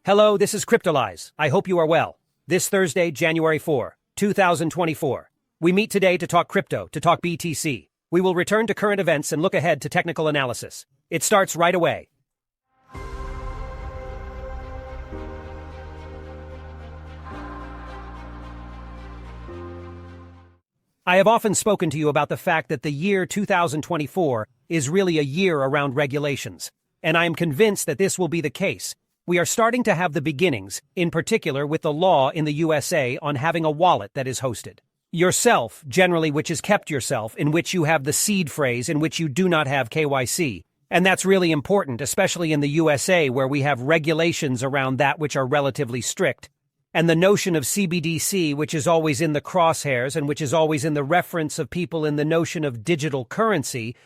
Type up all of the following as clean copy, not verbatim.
Hello, this is Cryptolyze. I hope you are well. This Thursday, January 4, 2024. We meet today to talk crypto, to talk BTC. We will return to current events and look ahead to technical analysis. It starts right away. I have often spoken to you about the fact that the year 2024 is really a year around regulations, and I am convinced that this will be the case. We are starting to have the beginnings, in particular with the law in the USA on having a wallet that is hosted. Yourself, generally, which is kept yourself, in which you have the seed phrase in which you do not have KYC. And that's really important, especially in the USA where we have regulations around that which are relatively strict. And the notion of CBDC, which is always in the crosshairs and which is always in the reference of people in the notion of digital currency,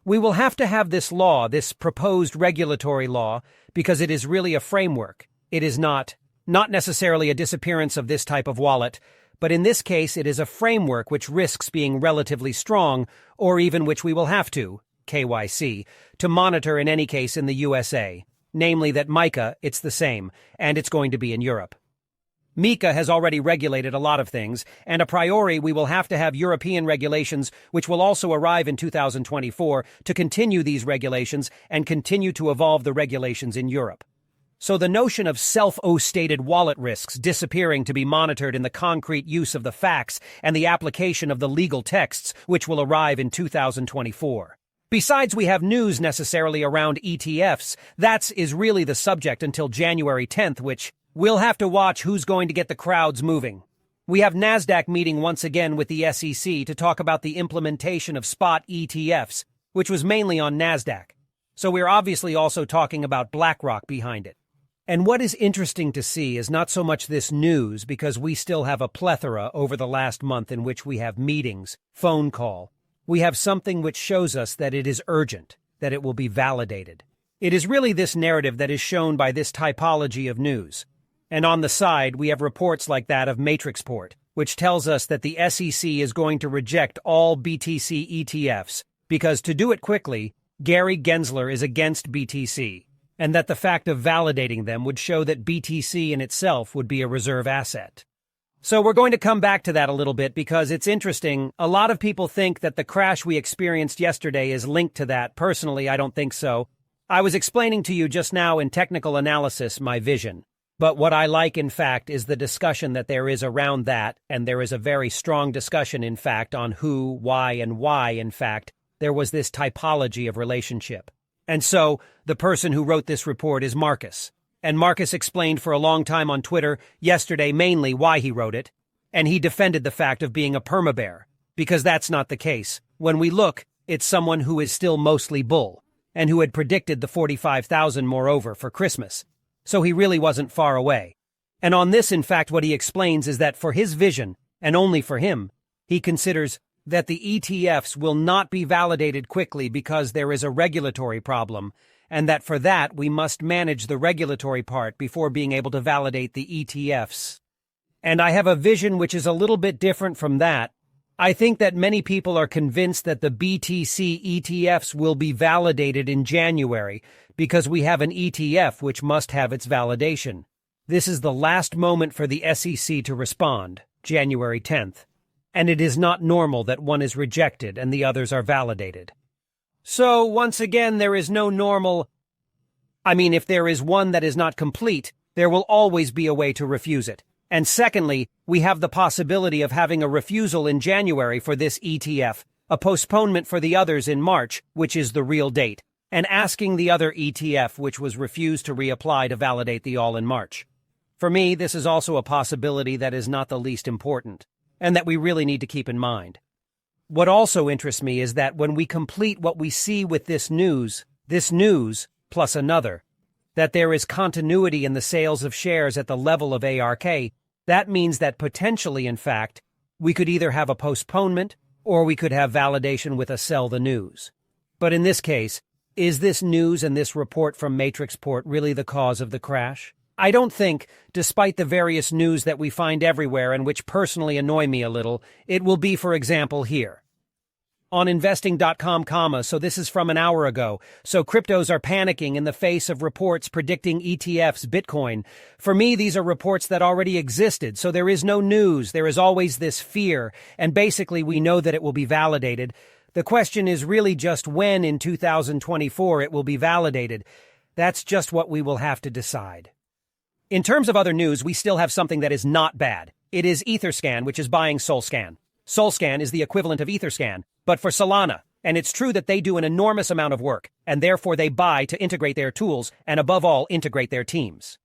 we will have to have this law, this proposed regulatory law, because it is really a framework. It is not necessarily a disappearance of this type of wallet, but in this case it is a framework which risks being relatively strong, or even which we will have to, KYC, to monitor in any case in the USA. Namely that MiCA, it's the same, and it's going to be in Europe. MiCA has already regulated a lot of things, and a priori we will have to have European regulations which will also arrive in 2024 to continue these regulations and continue to evolve the regulations in Europe. So the notion of self-stated wallet risks disappearing to be monitored in the concrete use of the facts and the application of the legal texts which will arrive in 2024. Besides, we have news necessarily around ETFs. That is really the subject until January 10th, which we'll have to watch who's going to get the crowds moving. We have NASDAQ meeting once again with the SEC to talk about the implementation of spot ETFs, which was mainly on NASDAQ. So we're obviously also talking about BlackRock behind it. And what is interesting to see is not so much this news, because we still have a plethora over the last month in which we have meetings, phone call. We have something which shows us that it is urgent, that it will be validated. It is really this narrative that is shown by this typology of news. And on the side, we have reports like that of Matrixport, which tells us that the SEC is going to reject all BTC ETFs, because to do it quickly, Gary Gensler is against BTC, and that the fact of validating them would show that BTC in itself would be a reserve asset. So we're going to come back to that a little bit because it's interesting. A lot of people think that the crash we experienced yesterday is linked to that. Personally, I don't think so. I was explaining to you just now in technical analysis my vision. But what I like, in fact, is the discussion that there is around that, and there is a very strong discussion, in fact, on who, why, in fact, there was this typology of relationship. And so, the person who wrote this report is Marcus. And Marcus explained for a long time on Twitter, yesterday mainly, why he wrote it. And he defended the fact of being a permabear, because that's not the case. When we look, it's someone who is still mostly bull, and who had predicted the 45,000 moreover for Christmas. So he really wasn't far away. And on this, in fact, what he explains is that for his vision, and only for him, he considers that the ETFs will not be validated quickly because there is a regulatory problem, and that for that we must manage the regulatory part before being able to validate the ETFs. And I have a vision which is a little bit different from that. I think that many people are convinced that the BTC ETFs will be validated in January because we have an ETF which must have its validation. This is the last moment for the SEC to respond, January 10th. And it is not normal that one is rejected and the others are validated. So, once again, there is no normal. If there is one that is not complete, there will always be a way to refuse it. And secondly, we have the possibility of having a refusal in January for this ETF, a postponement for the others in March, which is the real date, and asking the other ETF which was refused to reapply to validate the all in March. For me, this is also a possibility that is not the least important, and that we really need to keep in mind. What also interests me is that when we complete what we see with this news plus another, that there is continuity in the sales of shares at the level of ARK, that means that potentially, in fact, we could either have a postponement or we could have validation with a sell the news. But in this case, is this news and this report from Matrixport really the cause of the crash? I don't think, despite the various news that we find everywhere and which personally annoy me a little, it will be, for example, here. on investing.com, so this is from an hour ago. So cryptos are panicking in the face of reports predicting ETFs Bitcoin. For me, these are reports that already existed, so there is no news. There is always this fear, and basically we know that it will be validated. The question is really just when in 2024 it will be validated. That's just what we will have to decide. In terms of other news, we still have something that is not bad. It is Etherscan, which is buying Solscan. Solscan is the equivalent of Etherscan, but for Solana, and it's true that they do an enormous amount of work, and therefore they buy to integrate their tools and above all integrate their teams.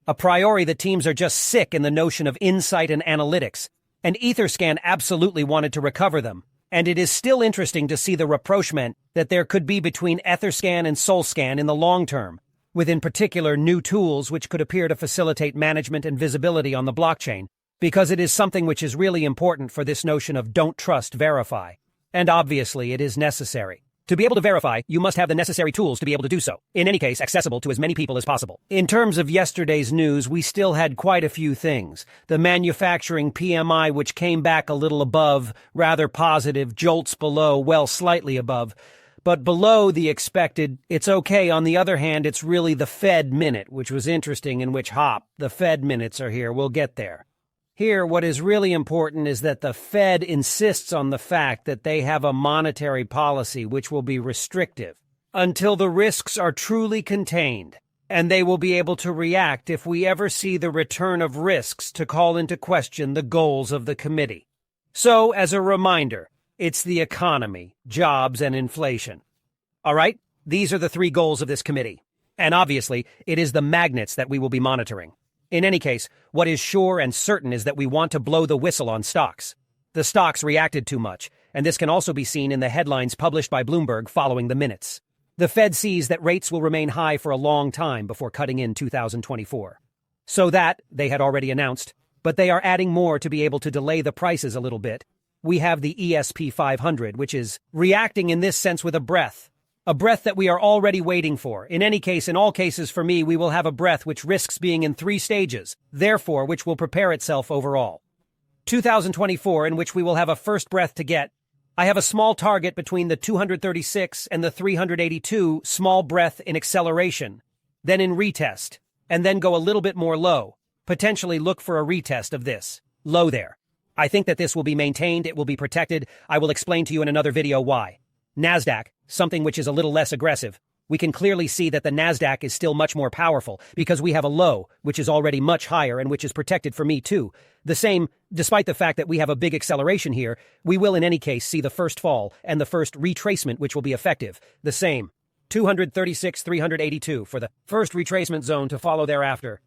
A priori, the teams are just sick in the notion of insight and analytics, and Etherscan absolutely wanted to recover them, and it is still interesting to see the rapprochement that there could be between Etherscan and Solscan in the long term, with in particular new tools which could appear to facilitate management and visibility on the blockchain, because it is something which is really important for this notion of don't trust, verify. And obviously, it is necessary. To be able to verify, you must have the necessary tools to be able to do so. In any case, accessible to as many people as possible. In terms of yesterday's news, we still had quite a few things. The manufacturing PMI, which came back a little above, rather positive, jolts below, well, slightly above. But below the expected, it's okay. On the other hand, it's really the Fed minute, which was interesting, in which the Fed minutes are here. We'll get there. Here, what is really important is that the Fed insists on the fact that they have a monetary policy which will be restrictive until the risks are truly contained, and they will be able to react if we ever see the return of risks to call into question the goals of the committee. So, as a reminder, it's the economy, jobs, and inflation. All right? These are the three goals of this committee. And obviously, it is the magnets that we will be monitoring. In any case, what is sure and certain is that we want to blow the whistle on stocks. The stocks reacted too much, and this can also be seen in the headlines published by Bloomberg following the minutes. The Fed sees that rates will remain high for a long time before cutting in 2024. So that, they had already announced, but they are adding more to be able to delay the prices a little bit. We have the ESP 500, which is reacting in this sense with a breath that we are already waiting for. In any case, in all cases for me, we will have a breath which risks being in 3 stages, therefore which will prepare itself overall. 2024, in which we will have a first breath to get. I have a small target between the 236 and the 382, small breath in acceleration, then in retest, and then go a little bit more low. Potentially look for a retest of this. Low there. I think that this will be maintained, it will be protected. I will explain to you in another video why. NASDAQ, something which is a little less aggressive. We can clearly see that the NASDAQ is still much more powerful because we have a low, which is already much higher and which is protected for me too. The same, despite the fact that we have a big acceleration here, we will in any case see the first fall and the first retracement which will be effective. The same. 236, 382 for the first retracement zone to follow thereafter.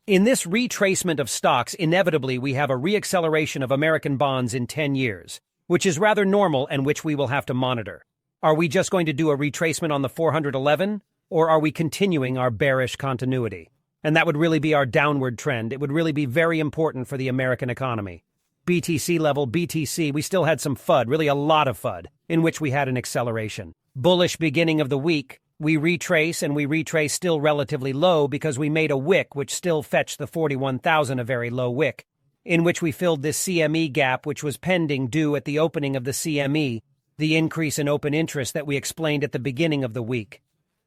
In this retracement of stocks, inevitably we have a reacceleration of American bonds in 10 years, which is rather normal and which we will have to monitor. Are we just going to do a retracement on the 411, or are we continuing our bearish continuity? And that would really be our downward trend. It would really be very important for the American economy. BTC level, BTC, we still had some FUD, really a lot of FUD, in which we had an acceleration. Bullish beginning of the week. We retrace, and we retrace still relatively low because we made a wick which still fetched the 41,000, a very low wick, in which we filled this CME gap which was pending due at the opening of the CME, the increase in open interest that we explained at the beginning of the week,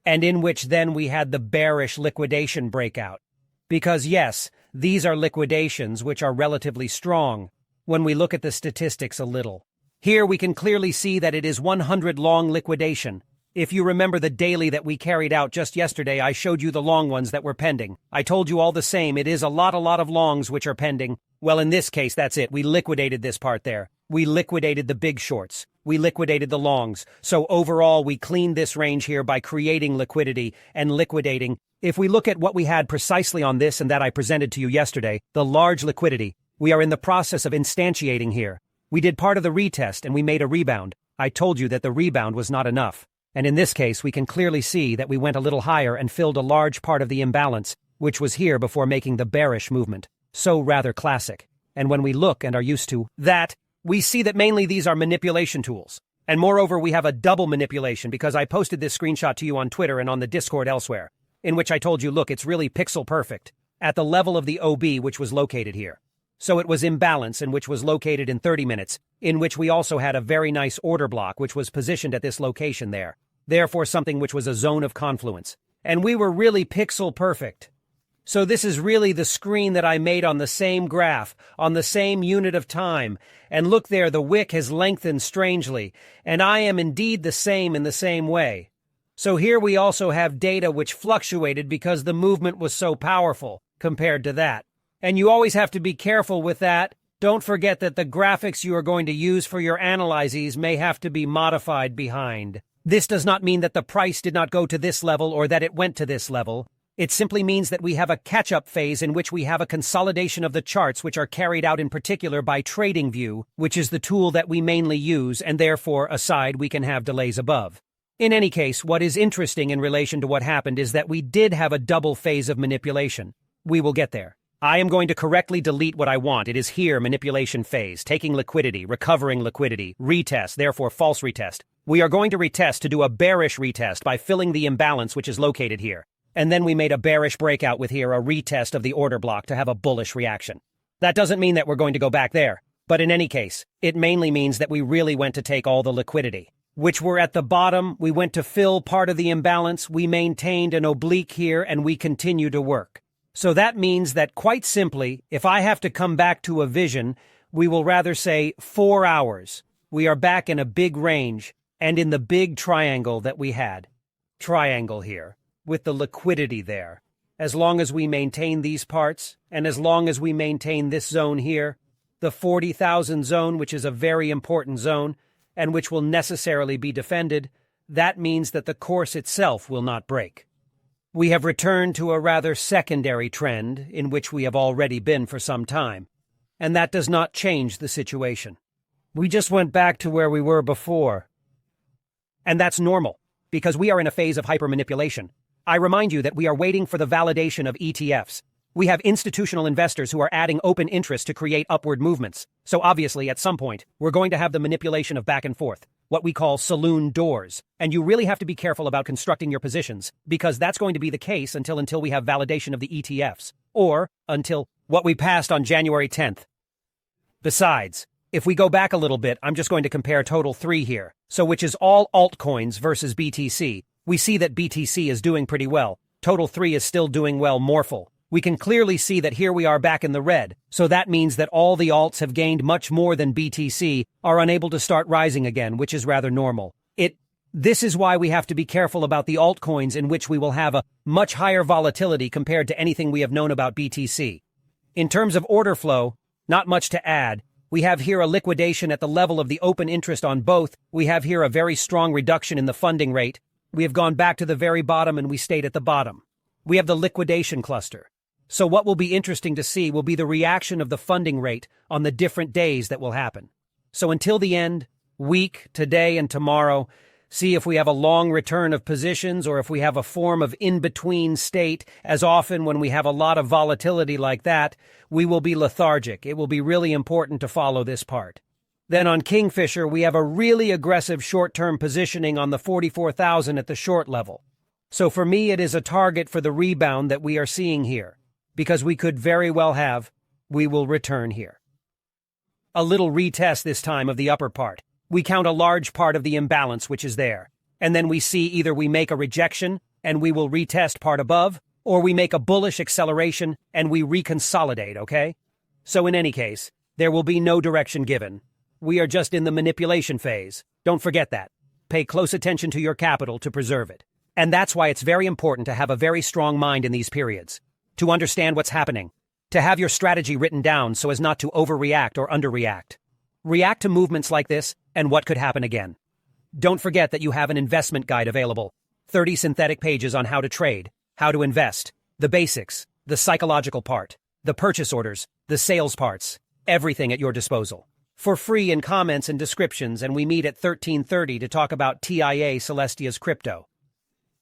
and in which then we had the bearish liquidation breakout. Because yes, these are liquidations which are relatively strong when we look at the statistics a little. Here we can clearly see that it is 100 long liquidation. If you remember the daily that we carried out just yesterday, I showed you the long ones that were pending. I told you all the same, it is a lot of longs which are pending. Well, in this case, that's it. We liquidated this part there. We liquidated the big shorts. We liquidated the longs. So overall, we cleaned this range here by creating liquidity and liquidating. If we look at what we had precisely on this and that I presented to you yesterday, the large liquidity, we are in the process of instantiating here. We did part of the retest and we made a rebound. I told you that the rebound was not enough. And in this case, we can clearly see that we went a little higher and filled a large part of the imbalance, which was here before making the bearish movement. So rather classic. And when we look and are used to that, we see that mainly these are manipulation tools. And moreover, we have a double manipulation because I posted this screenshot to you on Twitter and on the Discord elsewhere, in which I told you, look, it's really pixel perfect at the level of the OB, which was located here. So it was imbalance, and which was located in 30 minutes, in which we also had a very nice order block which was positioned at this location there. Therefore something which was a zone of confluence. And we were really pixel perfect. So this is really the screen that I made on the same graph, on the same unit of time. And look there, the wick has lengthened strangely, and I am indeed the same in the same way. So here we also have data which fluctuated because the movement was so powerful compared to that. And you always have to be careful with that. Don't forget that the graphics you are going to use for your analyses may have to be modified behind. This does not mean that the price did not go to this level or that it went to this level. It simply means that we have a catch-up phase in which we have a consolidation of the charts which are carried out in particular by TradingView, which is the tool that we mainly use, and therefore, aside, we can have delays above. In any case, what is interesting in relation to what happened is that we did have a double phase of manipulation. We will get there. I am going to correctly delete what I want. It is here, manipulation phase, taking liquidity, recovering liquidity, retest, therefore false retest. We are going to retest to do a bearish retest by filling the imbalance which is located here. And then we made a bearish breakout with here a retest of the order block to have a bullish reaction. That doesn't mean that we're going to go back there, but in any case, it mainly means that we really went to take all the liquidity, which were at the bottom. We went to fill part of the imbalance, we maintained an oblique here, and we continue to work. So that means that, quite simply, if I have to come back to a vision, we will rather say 4 hours. We are back in a big range, and in the big triangle that we had. Triangle here, with the liquidity there. As long as we maintain these parts, and as long as we maintain this zone here, the 40,000 zone, which is a very important zone, and which will necessarily be defended, that means that the course itself will not break. We have returned to a rather secondary trend in which we have already been for some time, and that does not change the situation. We just went back to where we were before. And that's normal, because we are in a phase of hypermanipulation. I remind you that we are waiting for the validation of ETFs. We have institutional investors who are adding open interest to create upward movements. So obviously, at some point, we're going to have the manipulation of back and forth, what we call saloon doors. And you really have to be careful about constructing your positions, because that's going to be the case until we have validation of the ETFs, or until what we passed on January 10th. Besides, if we go back a little bit, I'm just going to compare total 3 here, so which is all altcoins versus BTC. We see that BTC is doing pretty well. Total 3 is still doing well. Morphle. We can clearly see that here we are back in the red, so that means that all the alts have gained much more than BTC, are unable to start rising again, which is rather normal. This is why we have to be careful about the altcoins in which we will have a much higher volatility compared to anything we have known about BTC. In terms of order flow, not much to add. We have here a liquidation at the level of the open interest on both. We have here a very strong reduction in the funding rate. We have gone back to the very bottom and we stayed at the bottom. We have the liquidation cluster. So what will be interesting to see will be the reaction of the funding rate on the different days that will happen. So until the end, week, today, and tomorrow, see if we have a long return of positions or if we have a form of in-between state. As often when we have a lot of volatility like that, we will be lethargic. It will be really important to follow this part. Then on Kingfisher, we have a really aggressive short-term positioning on the 44,000 at the short level. So for me, it is a target for the rebound that we are seeing here, because we could very well have, we will return here. A little retest this time of the upper part. We count a large part of the imbalance which is there, and then we see either we make a rejection and we will retest part above, or we make a bullish acceleration and we reconsolidate, okay? So in any case, there will be no direction given. We are just in the manipulation phase. Don't forget that. Pay close attention to your capital to preserve it. And that's why it's very important to have a very strong mind in these periods, to understand what's happening, to have your strategy written down so as not to overreact or underreact. React to movements like this and what could happen again. Don't forget that you have an investment guide available, 30 synthetic pages on how to trade, how to invest, the basics, the psychological part, the purchase orders, the sales parts, everything at your disposal. For free in comments and descriptions, and we meet at 13:30 to talk about TIA Celestia's crypto.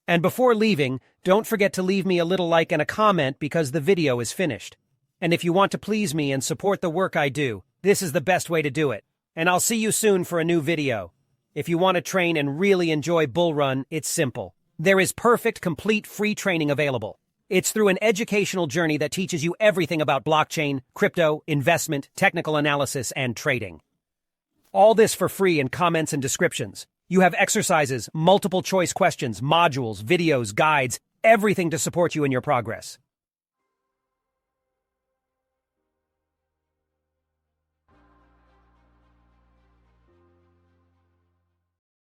And before leaving, don't forget to leave me a little like and a comment because the video is finished. And if you want to please me and support the work I do, this is the best way to do it. And I'll see you soon for a new video. If you want to train and really enjoy bull run, it's simple. There is perfect, complete free training available. It's through an educational journey that teaches you everything about blockchain, crypto, investment, technical analysis, and trading. All this for free in comments and descriptions. You have exercises, multiple choice questions, modules, videos, guides, everything to support you in your progress.